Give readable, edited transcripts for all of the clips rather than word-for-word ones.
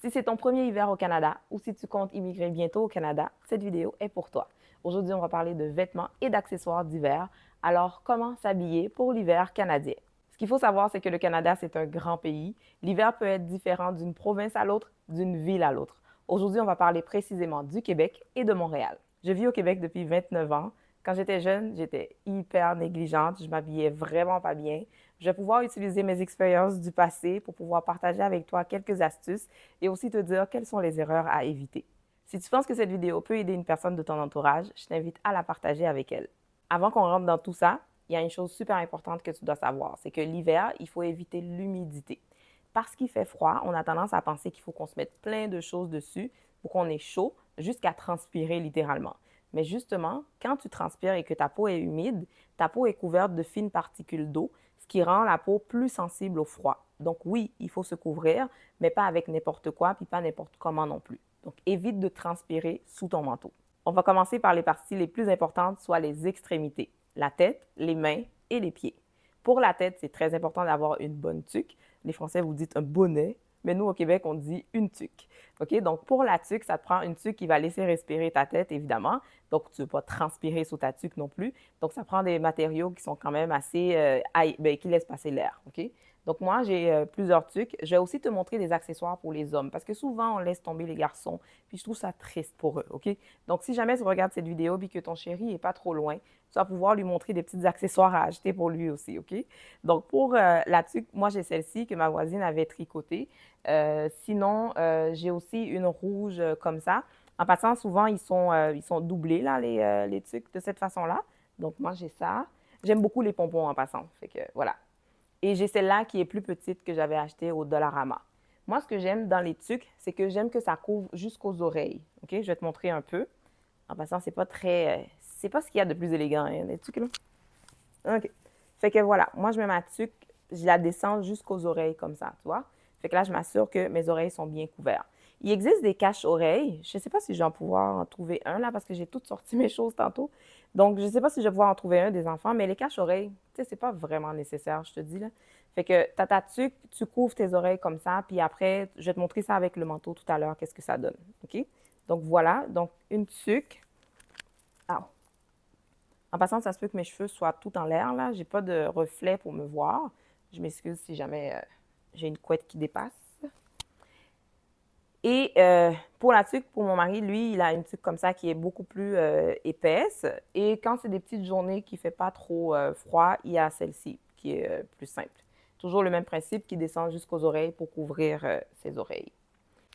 Si c'est ton premier hiver au Canada ou si tu comptes immigrer bientôt au Canada, cette vidéo est pour toi. Aujourd'hui, on va parler de vêtements et d'accessoires d'hiver. Alors, comment s'habiller pour l'hiver canadien? Ce qu'il faut savoir, c'est que le Canada, c'est un grand pays. L'hiver peut être différent d'une province à l'autre, d'une ville à l'autre. Aujourd'hui, on va parler précisément du Québec et de Montréal. Je vis au Québec depuis 29 ans. Quand j'étais jeune, j'étais hyper négligente. Je m'habillais vraiment pas bien. Je vais pouvoir utiliser mes expériences du passé pour pouvoir partager avec toi quelques astuces et aussi te dire quelles sont les erreurs à éviter. Si tu penses que cette vidéo peut aider une personne de ton entourage, je t'invite à la partager avec elle. Avant qu'on rentre dans tout ça, il y a une chose super importante que tu dois savoir, c'est que l'hiver, il faut éviter l'humidité. Parce qu'il fait froid, on a tendance à penser qu'il faut qu'on se mette plein de choses dessus pour qu'on ait chaud, jusqu'à transpirer littéralement. Mais justement, quand tu transpires et que ta peau est humide, ta peau est couverte de fines particules d'eau, ce qui rend la peau plus sensible au froid. Donc oui, il faut se couvrir, mais pas avec n'importe quoi, puis pas n'importe comment non plus. Donc évite de transpirer sous ton manteau. On va commencer par les parties les plus importantes, soit les extrémités, la tête, les mains et les pieds. Pour la tête, c'est très important d'avoir une bonne tuque. Les Français, vous dites un bonnet, mais nous, au Québec, on dit une tuque. OK? Donc, pour la tuque, ça te prend une tuque qui va laisser respirer ta tête, évidemment. Donc, tu ne veux pas transpirer sous ta tuque non plus. Donc, ça prend des matériaux qui sont quand même assez, qui laissent passer l'air. OK? Donc, moi, j'ai plusieurs tuques. Je vais aussi te montrer des accessoires pour les hommes parce que souvent, on laisse tomber les garçons. Puis, je trouve ça triste pour eux. OK? Donc, si jamais tu regardes cette vidéo et que ton chéri n'est pas trop loin, tu vas pouvoir lui montrer des petits accessoires à acheter pour lui aussi. OK? Donc, pour la tuque, moi, j'ai celle-ci que ma voisine avait tricotée. Sinon, j'ai aussi une rouge comme ça. En passant, souvent, ils sont doublés, là, les tuques, de cette façon-là. Donc, moi, j'ai ça. J'aime beaucoup les pompons en passant. Fait que, voilà. Et j'ai celle-là qui est plus petite que j'avais achetée au Dollarama. Moi, ce que j'aime dans les tuques, c'est que j'aime que ça couvre jusqu'aux oreilles. OK? Je vais te montrer un peu. En passant, c'est pas très... c'est pas ce qu'il y a de plus élégant, hein, les tuques, là. OK. Fait que voilà, moi, je mets ma tuque, je la descends jusqu'aux oreilles comme ça, tu vois? Fait que là, je m'assure que mes oreilles sont bien couvertes. Il existe des cache-oreilles. Je ne sais pas si je vais pouvoir en trouver un là parce que j'ai toutes sorti mes choses tantôt. Donc, je ne sais pas si je vais pouvoir en trouver un des enfants, mais les cache-oreilles, tu sais, c'est pas vraiment nécessaire, je te dis là. Fait que t'as ta tuque, tu couvres tes oreilles comme ça, puis après, je vais te montrer ça avec le manteau tout à l'heure, qu'est-ce que ça donne. OK? Donc, voilà. Donc, une tuque. Ah. En passant, ça se peut que mes cheveux soient tout en l'air, là. J'ai pas de reflet pour me voir. Je m'excuse si jamais j'ai une couette qui dépasse. Et pour la tuque, pour mon mari, lui, il a une tuque comme ça qui est beaucoup plus épaisse. Et quand c'est des petites journées qui ne fait pas trop froid, il y a celle-ci qui est plus simple. Toujours le même principe qui descend jusqu'aux oreilles pour couvrir ses oreilles.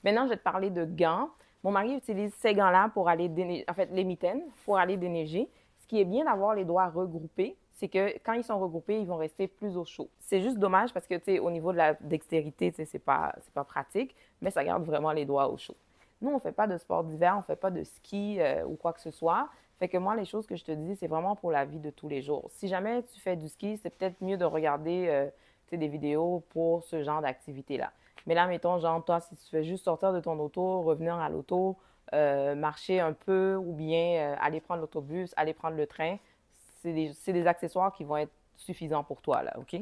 Maintenant, je vais te parler de gants. Mon mari utilise ces gants-là pour aller déneiger, en fait, les mitaines, pour aller déneiger. Ce qui est bien d'avoir les doigts regroupés, c'est que quand ils sont regroupés, ils vont rester plus au chaud. C'est juste dommage parce que, tu sais, au niveau de la dextérité, tu sais, c'est pas pratique, mais ça garde vraiment les doigts au chaud. Nous, on ne fait pas de sport d'hiver, on ne fait pas de ski ou quoi que ce soit. Fait que moi, les choses que je te dis, c'est vraiment pour la vie de tous les jours. Si jamais tu fais du ski, c'est peut-être mieux de regarder des vidéos pour ce genre d'activité-là. Mais là, mettons, genre, toi, si tu fais juste sortir de ton auto, revenir à l'auto, marcher un peu ou bien aller prendre l'autobus, aller prendre le train, c'est des accessoires qui vont être suffisants pour toi, là, OK?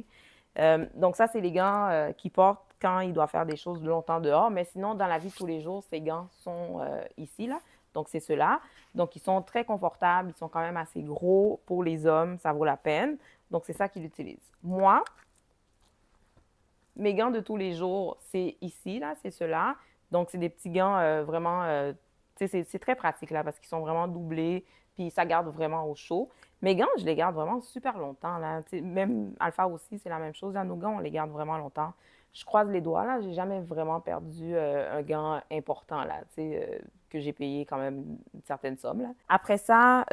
Donc ça, c'est les gants qu'ils portent quand ils doivent faire des choses longtemps dehors. Mais sinon, dans la vie de tous les jours, ces gants sont ici, là. Donc, c'est ceux-là. Donc, ils sont très confortables. Ils sont quand même assez gros pour les hommes. Ça vaut la peine. Donc, c'est ça qu'ils utilisent. Moi, mes gants de tous les jours, c'est ici, là, c'est ceux-là. Donc, c'est des petits gants vraiment, tu sais, c'est très pratique, là, parce qu'ils sont vraiment doublés, puis ça garde vraiment au chaud. Mes gants, je les garde vraiment super longtemps, là. Tu sais, même Alpha aussi, c'est la même chose. Là, nos gants, on les garde vraiment longtemps. Je croise les doigts, là, j'ai jamais vraiment perdu un gant important, là, tu sais, que j'ai payé quand même une certaine somme, là. Après ça,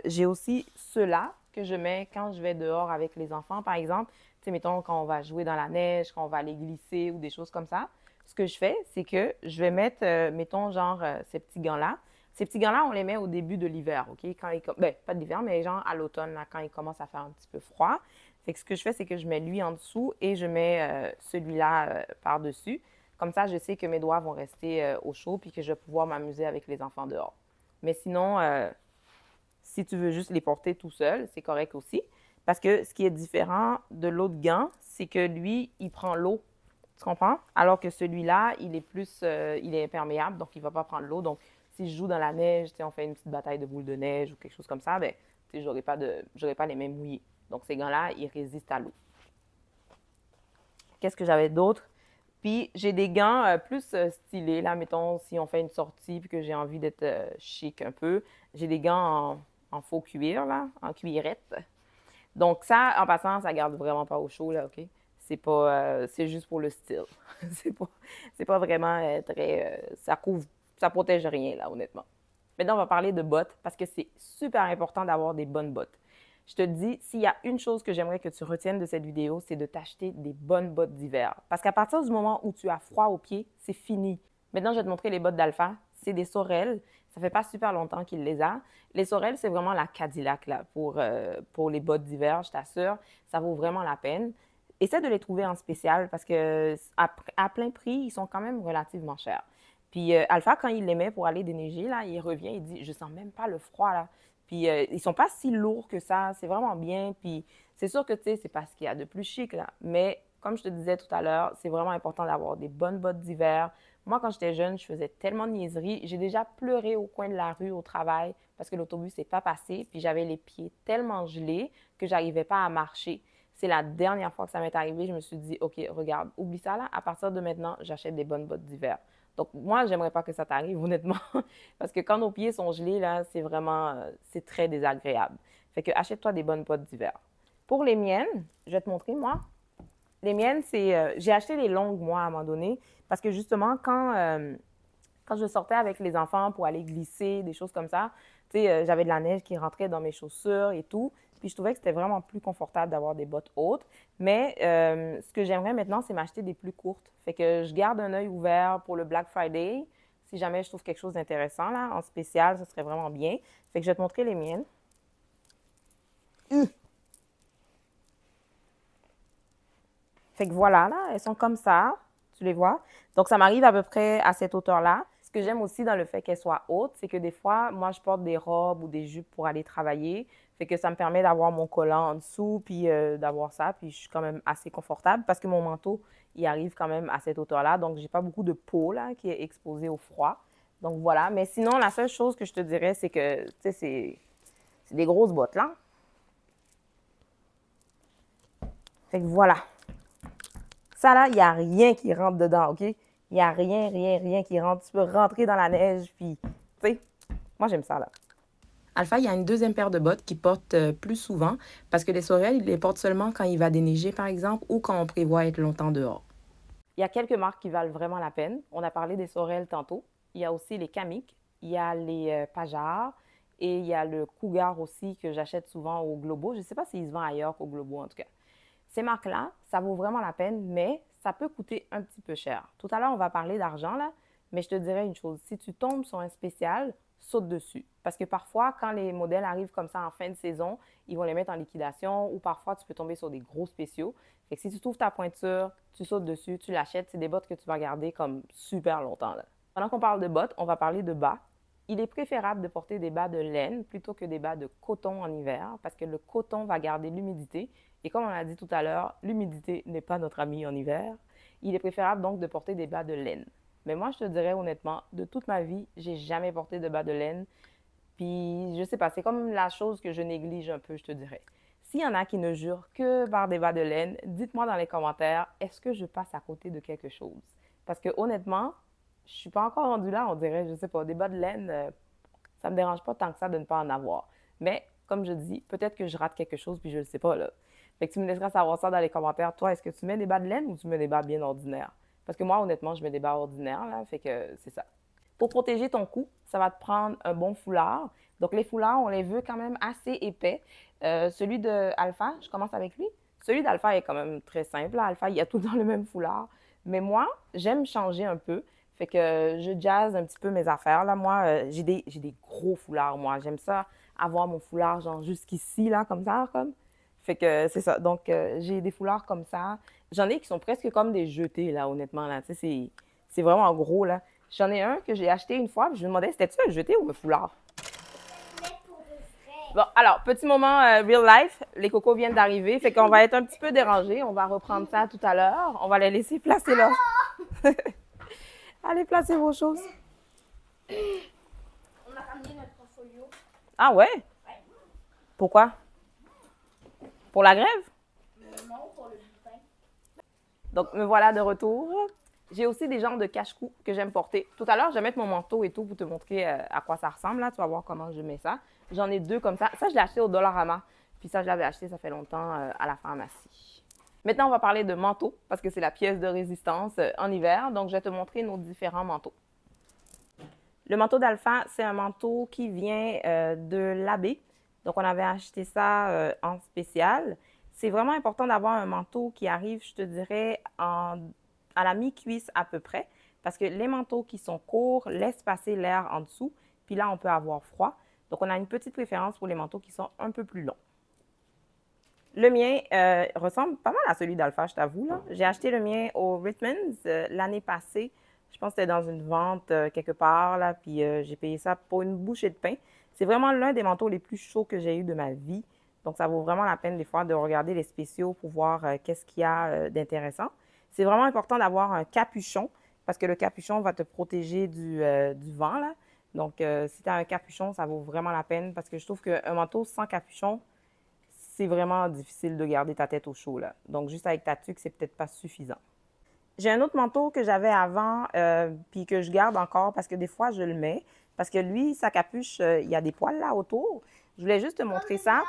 j'ai aussi ceux-là que je mets quand je vais dehors avec les enfants, par exemple. Tu sais, mettons, quand on va jouer dans la neige, quand on va aller glisser ou des choses comme ça, ce que je fais, c'est que je vais mettre, mettons, genre, ces petits gants-là. Ces petits gants-là, on les met au début de l'hiver, OK? Ben, pas de l'hiver, mais genre à l'automne, là, quand il commence à faire un petit peu froid. Fait que ce que je fais, c'est que je mets lui en dessous et je mets celui-là par-dessus. Comme ça, je sais que mes doigts vont rester au chaud puis que je vais pouvoir m'amuser avec les enfants dehors. Mais sinon, si tu veux juste les porter tout seul, c'est correct aussi. Parce que ce qui est différent de l'autre gant, c'est que lui, il prend l'eau Tu comprends? Alors que celui-là, il est plus, il est imperméable, donc il ne va pas prendre l'eau. Donc, si je joue dans la neige, on fait une petite bataille de boules de neige ou quelque chose comme ça, ben, j'aurais pas les mains mouillées. Donc, ces gants-là, ils résistent à l'eau. Qu'est-ce que j'avais d'autre? Puis, j'ai des gants plus stylés. Là, mettons, si on fait une sortie et que j'ai envie d'être chic un peu, j'ai des gants en faux cuir, là, en cuirette. Donc, ça, en passant, ça garde vraiment pas au chaud, là, OK? C'est pas, c'est juste pour le style. c'est pas vraiment très, ça protège rien, là, honnêtement. Maintenant, on va parler de bottes parce que c'est super important d'avoir des bonnes bottes. Je te dis, s'il y a une chose que j'aimerais que tu retiennes de cette vidéo, c'est de t'acheter des bonnes bottes d'hiver. Parce qu'à partir du moment où tu as froid aux pieds, c'est fini. Maintenant, je vais te montrer les bottes d'Alpha. C'est des Sorel. Ça fait pas super longtemps qu'il les a. Les Sorel, c'est vraiment la Cadillac là, pour les bottes d'hiver, je t'assure. Ça vaut vraiment la peine. Essaie de les trouver en spécial parce que à plein prix, ils sont quand même relativement chers. Puis Alpha, quand il les met pour aller déneiger, là, il revient, il dit « Je sens même pas le froid, là. » Puis ils sont pas si lourds que ça, c'est vraiment bien. Puis c'est sûr que, tu sais, c'est pas ce qu'il y a de plus chic, là. Mais comme je te disais tout à l'heure, c'est vraiment important d'avoir des bonnes bottes d'hiver. Moi, quand j'étais jeune, je faisais tellement de niaiseries. J'ai déjà pleuré au coin de la rue au travail parce que l'autobus n'est pas passé. Puis j'avais les pieds tellement gelés que j'arrivais pas à marcher. C'est la dernière fois que ça m'est arrivé, je me suis dit, OK, regarde, oublie ça là, à partir de maintenant, j'achète des bonnes bottes d'hiver. Donc, moi, j'aimerais pas que ça t'arrive, honnêtement, parce que quand nos pieds sont gelés, là, c'est vraiment, c'est très désagréable. Fait que achète-toi des bonnes bottes d'hiver. Pour les miennes, je vais te montrer, moi. Les miennes, c'est, j'ai acheté les longues, moi, à un moment donné, parce que justement, quand je sortais avec les enfants pour aller glisser, des choses comme ça, tu sais, j'avais de la neige qui rentrait dans mes chaussures et tout. Puis je trouvais que c'était vraiment plus confortable d'avoir des bottes hautes. Mais ce que j'aimerais maintenant, c'est m'acheter des plus courtes. Fait que je garde un œil ouvert pour le Black Friday. Si jamais je trouve quelque chose d'intéressant, là, en spécial, ce serait vraiment bien. Fait que je vais te montrer les miennes. Fait que voilà, là, elles sont comme ça. Tu les vois? Donc, ça m'arrive à peu près à cette hauteur-là. Ce que j'aime aussi dans le fait qu'elles soient hautes, c'est que des fois, moi, je porte des robes ou des jupes pour aller travailler. Fait que ça me permet d'avoir mon collant en dessous, puis d'avoir ça. Puis je suis quand même assez confortable parce que mon manteau, il arrive quand même à cette hauteur-là. Donc, j'ai pas beaucoup de peau, là, qui est exposée au froid. Donc, voilà. Mais sinon, la seule chose que je te dirais, c'est que, tu sais, c'est des grosses bottes, là. Fait que voilà. Ça, là, il n'y a rien qui rentre dedans, OK? Il n'y a rien, rien, rien qui rentre. Tu peux rentrer dans la neige, puis, tu sais, moi, j'aime ça, là. Alpha, il y a une deuxième paire de bottes qu'il porte plus souvent parce que les Sorel, il les porte seulement quand il va déneiger, par exemple, ou quand on prévoit être longtemps dehors. Il y a quelques marques qui valent vraiment la peine. On a parlé des Sorel tantôt. Il y a aussi les Kamik, il y a les Pajar et il y a le Cougar aussi que j'achète souvent au Globo. Je ne sais pas s'il se vend ailleurs qu'au Globo, en tout cas. Ces marques-là, ça vaut vraiment la peine, mais ça peut coûter un petit peu cher. Tout à l'heure, on va parler d'argent, là, mais je te dirais une chose. Si tu tombes sur un spécial, saute dessus. Parce que parfois, quand les modèles arrivent comme ça en fin de saison, ils vont les mettre en liquidation ou parfois, tu peux tomber sur des gros spéciaux. Fait que si tu trouves ta pointure, tu sautes dessus, tu l'achètes, c'est des bottes que tu vas garder comme super longtemps, là. Pendant qu'on parle de bottes, on va parler de bas. Il est préférable de porter des bas de laine plutôt que des bas de coton en hiver parce que le coton va garder l'humidité. Et comme on a dit tout à l'heure, l'humidité n'est pas notre ami en hiver. Il est préférable donc de porter des bas de laine. Mais moi, je te dirais honnêtement, de toute ma vie, j'ai jamais porté de bas de laine. Puis, je sais pas, c'est comme la chose que je néglige un peu, je te dirais. S'il y en a qui ne jurent que par des bas de laine, dites-moi dans les commentaires, est-ce que je passe à côté de quelque chose? Parce que honnêtement, je suis pas encore rendue là, on dirait, je sais pas, des bas de laine, ça me dérange pas tant que ça de ne pas en avoir. Mais, comme je dis, peut-être que je rate quelque chose puis je le sais pas, là. Fait que tu me laisseras savoir ça dans les commentaires. Toi, est-ce que tu mets des bas de laine ou tu mets des bas bien ordinaires? Parce que moi, honnêtement, je mets des bas ordinaires, là, fait que c'est ça. Pour protéger ton cou, ça va te prendre un bon foulard. Donc, les foulards, on les veut quand même assez épais. Celui de Alpha, je commence avec lui. Celui d'Alpha est quand même très simple, là. Alpha, il y a tout dans le même foulard. Mais moi, j'aime changer un peu. Fait que je jazz un petit peu mes affaires, là. Moi, j'ai des gros foulards, moi. J'aime ça, avoir mon foulard, genre, jusqu'ici, là, comme ça, comme. Fait que c'est ça. Donc, j'ai des foulards comme ça. J'en ai qui sont presque comme des jetés, là, honnêtement, là. Tu sais, c'est vraiment gros, là. J'en ai un que j'ai acheté une fois, puis je me demandais, c'était-tu un jeté ou un foulard? Mais pour de vrai. Bon, alors, petit moment real life. Les cocos viennent d'arriver, fait qu'on va être un petit peu dérangés. On va reprendre ça tout à l'heure. On va les laisser placer là. Allez, placez vos choses. On a ramené notre portfolio. Ah ouais? Pourquoi? Pour la grève? Non, pour le bulletin. Donc, me voilà de retour. J'ai aussi des genres de cache-cou que j'aime porter. Tout à l'heure, je vais mettre mon manteau et tout pour te montrer à quoi ça ressemble. Là. Tu vas voir comment je mets ça. J'en ai deux comme ça. Ça, je l'ai acheté au Dollarama. Puis ça, je l'avais acheté, ça fait longtemps, à la pharmacie. Maintenant, on va parler de manteau parce que c'est la pièce de résistance en hiver. Donc, je vais te montrer nos différents manteaux. Le manteau d'Alpha, c'est un manteau qui vient de l'Abbé. Donc, on avait acheté ça en spécial. C'est vraiment important d'avoir un manteau qui arrive, je te dirais, à la mi-cuisse à peu près, parce que les manteaux qui sont courts laissent passer l'air en dessous, puis là, on peut avoir froid. Donc, on a une petite préférence pour les manteaux qui sont un peu plus longs. Le mien ressemble pas mal à celui d'Alpha, je t'avoue. J'ai acheté le mien au Rittmans l'année passée. Je pense que c'était dans une vente quelque part, là, puis j'ai payé ça pour une bouchée de pain. C'est vraiment l'un des manteaux les plus chauds que j'ai eu de ma vie. Donc, ça vaut vraiment la peine des fois de regarder les spéciaux pour voir qu'est-ce qu'il y a d'intéressant. C'est vraiment important d'avoir un capuchon parce que le capuchon va te protéger du vent, là. Donc, si tu as un capuchon, ça vaut vraiment la peine parce que je trouve qu'un manteau sans capuchon, c'est vraiment difficile de garder ta tête au chaud, là. Donc, juste avec ta tuque, c'est peut-être pas suffisant. J'ai un autre manteau que j'avais avant, puis que je garde encore parce que des fois, je le mets. Parce que lui, sa capuche, il y a des poils là autour. Je voulais juste te montrer ça.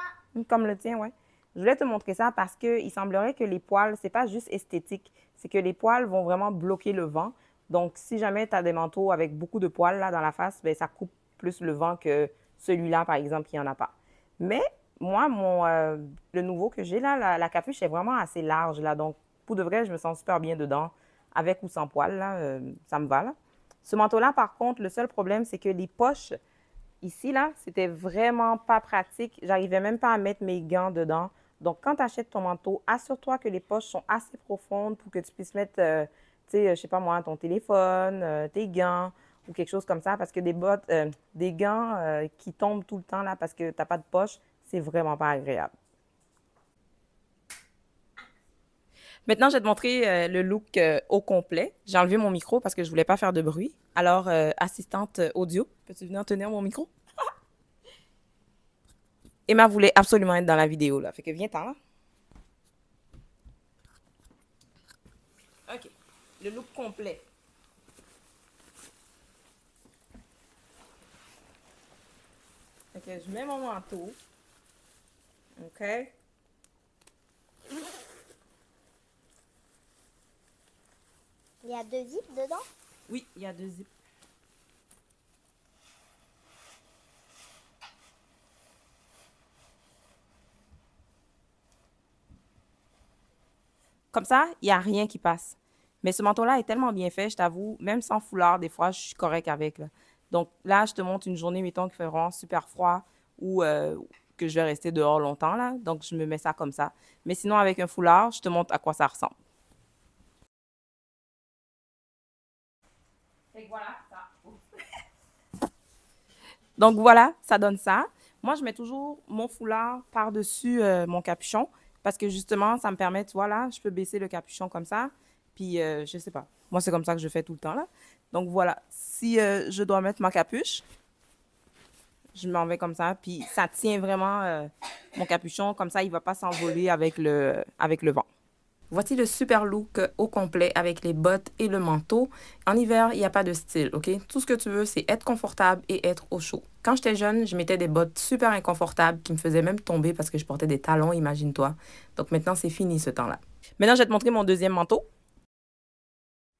Comme le tien, oui. Je voulais te montrer ça parce qu'il semblerait que les poils, c'est pas juste esthétique. C'est que les poils vont vraiment bloquer le vent. Donc, si jamais tu as des manteaux avec beaucoup de poils là dans la face, bien, ça coupe plus le vent que celui-là, par exemple, qui n'en a pas. Mais moi, le nouveau que j'ai là, la capuche est vraiment assez large là. Donc, pour de vrai, je me sens super bien dedans, avec ou sans poils, là, ça me va, là. Ce manteau-là, par contre, le seul problème, c'est que les poches, ici, là, c'était vraiment pas pratique. J'arrivais même pas à mettre mes gants dedans. Donc, quand tu achètes ton manteau, assure-toi que les poches sont assez profondes pour que tu puisses mettre, tu sais, je sais pas moi, ton téléphone, tes gants ou quelque chose comme ça. Parce que des gants qui tombent tout le temps, là, parce que tu n'as pas de poche, c'est vraiment pas agréable. Maintenant, je vais te montrer le look au complet. J'ai enlevé mon micro parce que je voulais pas faire de bruit. Alors, assistante audio, peux-tu venir tenir mon micro? Emma voulait absolument être dans la vidéo, là. Fait que viens-t'en, là. OK. Le look complet. Fait que je mets mon manteau. OK? Il y a 2 zips dedans? Oui, il y a 2 zips. Comme ça, il n'y a rien qui passe. Mais ce manteau-là est tellement bien fait, je t'avoue, même sans foulard, des fois, je suis correcte avec, là. Donc là, je te montre une journée, mettons, qui fait vraiment super froid ou que je vais rester dehors longtemps, là. Donc, je me mets ça comme ça. Mais sinon, avec un foulard, je te montre à quoi ça ressemble. Fait que voilà, ça. Donc voilà, ça donne ça. Moi, je mets toujours mon foulard par-dessus mon capuchon parce que justement, ça me permet, tu vois là, je peux baisser le capuchon comme ça. Puis, je sais pas. Moi, c'est comme ça que je fais tout le temps là. Donc voilà, si je dois mettre ma capuche, je m'en vais comme ça. Puis, ça tient vraiment mon capuchon. Comme ça, il ne va pas s'envoler avec le vent. Voici le super look au complet avec les bottes et le manteau. En hiver, il n'y a pas de style, OK? Tout ce que tu veux, c'est être confortable et être au chaud. Quand j'étais jeune, je mettais des bottes super inconfortables qui me faisaient même tomber parce que je portais des talons, imagine-toi. Donc maintenant, c'est fini ce temps-là. Maintenant, je vais te montrer mon deuxième manteau.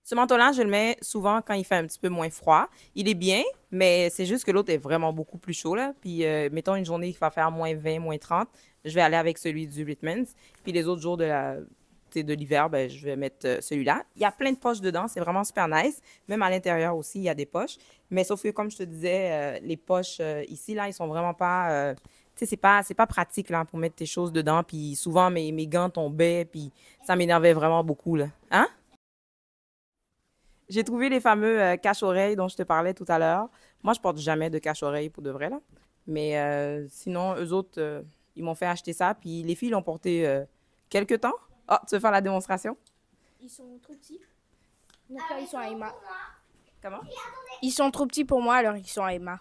Ce manteau-là, je le mets souvent quand il fait un petit peu moins froid. Il est bien, mais c'est juste que l'autre est vraiment beaucoup plus chaud, là. Puis, mettons une journée qui va faire moins 20, moins 30, je vais aller avec celui du Rittmans. Puis les autres jours de l'hiver, ben, je vais mettre celui-là. Il y a plein de poches dedans, c'est vraiment super nice. Même à l'intérieur aussi, il y a des poches. Mais sauf que, comme je te disais, les poches ici, là, ils sont vraiment pas... tu sais, c'est pas pratique, là, pour mettre tes choses dedans. Puis souvent, mes gants tombaient, puis ça m'énervait vraiment beaucoup, là. Hein? J'ai trouvé les fameux cache-oreilles dont je te parlais tout à l'heure. Moi, je porte jamais de cache-oreilles pour de vrai, là. Mais sinon, eux autres, ils m'ont fait acheter ça. Puis les filles l'ont porté quelques temps. Ah, tu veux faire la démonstration? Ils sont trop petits. Donc là, ils sont à Emma. Comment? Ils sont trop petits pour moi, alors ils sont à Emma.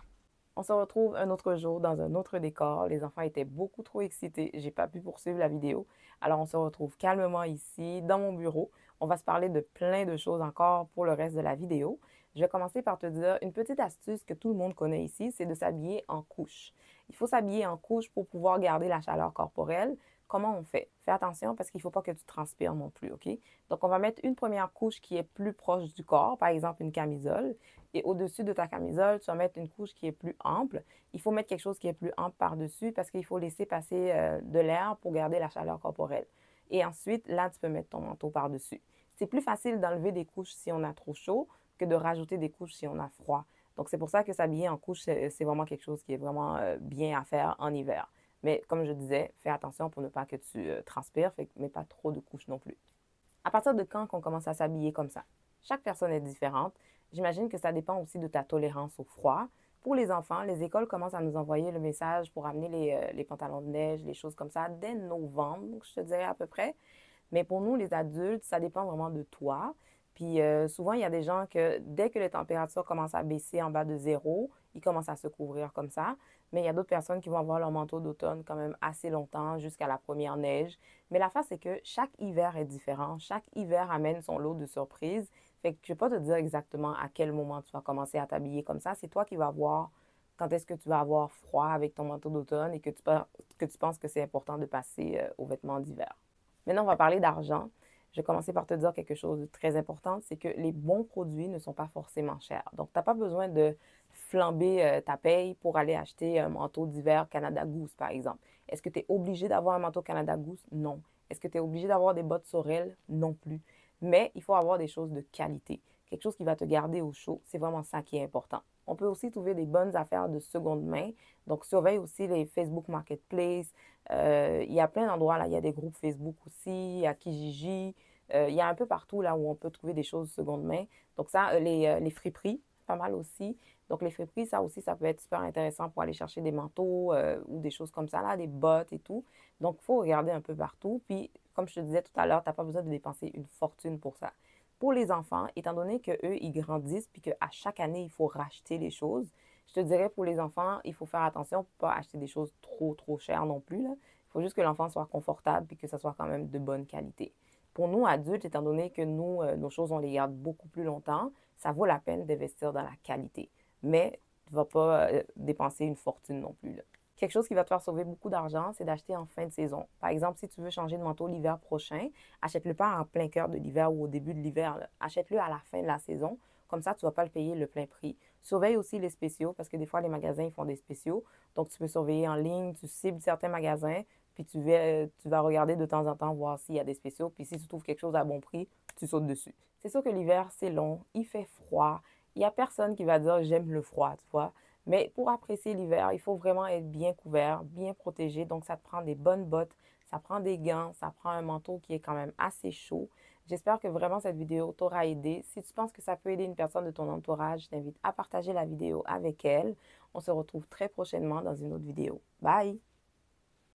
On se retrouve un autre jour dans un autre décor. Les enfants étaient beaucoup trop excités. J'ai pas pu poursuivre la vidéo. Alors on se retrouve calmement ici, dans mon bureau. On va se parler de plein de choses encore pour le reste de la vidéo. Je vais commencer par te dire une petite astuce que tout le monde connaît ici, c'est de s'habiller en couche. Il faut s'habiller en couche pour pouvoir garder la chaleur corporelle. Comment on fait? Fais attention parce qu'il ne faut pas que tu transpires non plus, OK? Donc, on va mettre une première couche qui est plus proche du corps, par exemple une camisole. Et au-dessus de ta camisole, tu vas mettre une couche qui est plus ample. Il faut mettre quelque chose qui est plus ample par-dessus parce qu'il faut laisser passer de l'air pour garder la chaleur corporelle. Et ensuite, là, tu peux mettre ton manteau par-dessus. C'est plus facile d'enlever des couches si on a trop chaud que de rajouter des couches si on a froid. Donc, c'est pour ça que s'habiller en couche, c'est vraiment quelque chose qui est vraiment bien à faire en hiver. Mais comme je disais, fais attention pour ne pas que tu transpires, mais pas trop de couches non plus. À partir de quand on commence à s'habiller comme ça? Chaque personne est différente. J'imagine que ça dépend aussi de ta tolérance au froid. Pour les enfants, les écoles commencent à nous envoyer le message pour amener les pantalons de neige, les choses comme ça, dès novembre, je te dirais à peu près. Mais pour nous, les adultes, ça dépend vraiment de toi. Puis souvent, il y a des gens que dès que les températures commencent à baisser en bas de zéro, ils commencent à se couvrir comme ça. Mais il y a d'autres personnes qui vont avoir leur manteau d'automne quand même assez longtemps, jusqu'à la première neige. Mais la face, c'est que chaque hiver est différent. Chaque hiver amène son lot de surprises. Fait que je ne vais pas te dire exactement à quel moment tu vas commencer à t'habiller comme ça. C'est toi qui vas voir quand est-ce que tu vas avoir froid avec ton manteau d'automne et que tu penses que c'est important de passer aux vêtements d'hiver. Maintenant, on va parler d'argent. Je vais commencer par te dire quelque chose de très important, c'est que les bons produits ne sont pas forcément chers. Donc, tu n'as pas besoin de flamber ta paye pour aller acheter un manteau d'hiver Canada Goose, par exemple. Est-ce que tu es obligé d'avoir un manteau Canada Goose? Non. Est-ce que tu es obligé d'avoir des bottes Sorel? Non plus. Mais il faut avoir des choses de qualité. Quelque chose qui va te garder au chaud, c'est vraiment ça qui est important. On peut aussi trouver des bonnes affaires de seconde main. Donc, surveille aussi les Facebook Marketplace. Il y a plein d'endroits là. Il y a des groupes Facebook aussi, à Kijiji. Il y a un peu partout là où on peut trouver des choses de seconde main. Donc, ça, les friperies, pas mal aussi. Donc, les friperies, ça aussi, ça peut être super intéressant pour aller chercher des manteaux ou des choses comme ça, là, des bottes et tout. Donc, il faut regarder un peu partout. Puis, comme je te disais tout à l'heure, tu n'as pas besoin de dépenser une fortune pour ça. Pour les enfants, étant donné qu'eux, ils grandissent puis qu'à chaque année, il faut racheter les choses, je te dirais pour les enfants, il faut faire attention pour ne pas acheter des choses trop chères non plus, là. Il faut juste que l'enfant soit confortable puis que ça soit quand même de bonne qualité. Pour nous, adultes, étant donné que nous, nos choses, on les garde beaucoup plus longtemps, ça vaut la peine d'investir dans la qualité. Mais tu ne vas pas dépenser une fortune non plus, là. Quelque chose qui va te faire sauver beaucoup d'argent, c'est d'acheter en fin de saison. Par exemple, si tu veux changer de manteau l'hiver prochain, achète-le pas en plein cœur de l'hiver ou au début de l'hiver, là. Achète-le à la fin de la saison. Comme ça, tu ne vas pas le payer le plein prix. Surveille aussi les spéciaux parce que des fois, les magasins ils font des spéciaux. Donc, tu peux surveiller en ligne, tu cibles certains magasins, puis tu vas regarder de temps en temps, voir s'il y a des spéciaux. Puis si tu trouves quelque chose à bon prix, tu sautes dessus. C'est sûr que l'hiver, c'est long, il fait froid. Il n'y a personne qui va dire j'aime le froid, tu vois. Mais pour apprécier l'hiver, il faut vraiment être bien couvert, bien protégé. Donc, ça te prend des bonnes bottes, ça prend des gants, ça prend un manteau qui est quand même assez chaud. J'espère que vraiment cette vidéo t'aura aidé. Si tu penses que ça peut aider une personne de ton entourage, je t'invite à partager la vidéo avec elle. On se retrouve très prochainement dans une autre vidéo. Bye!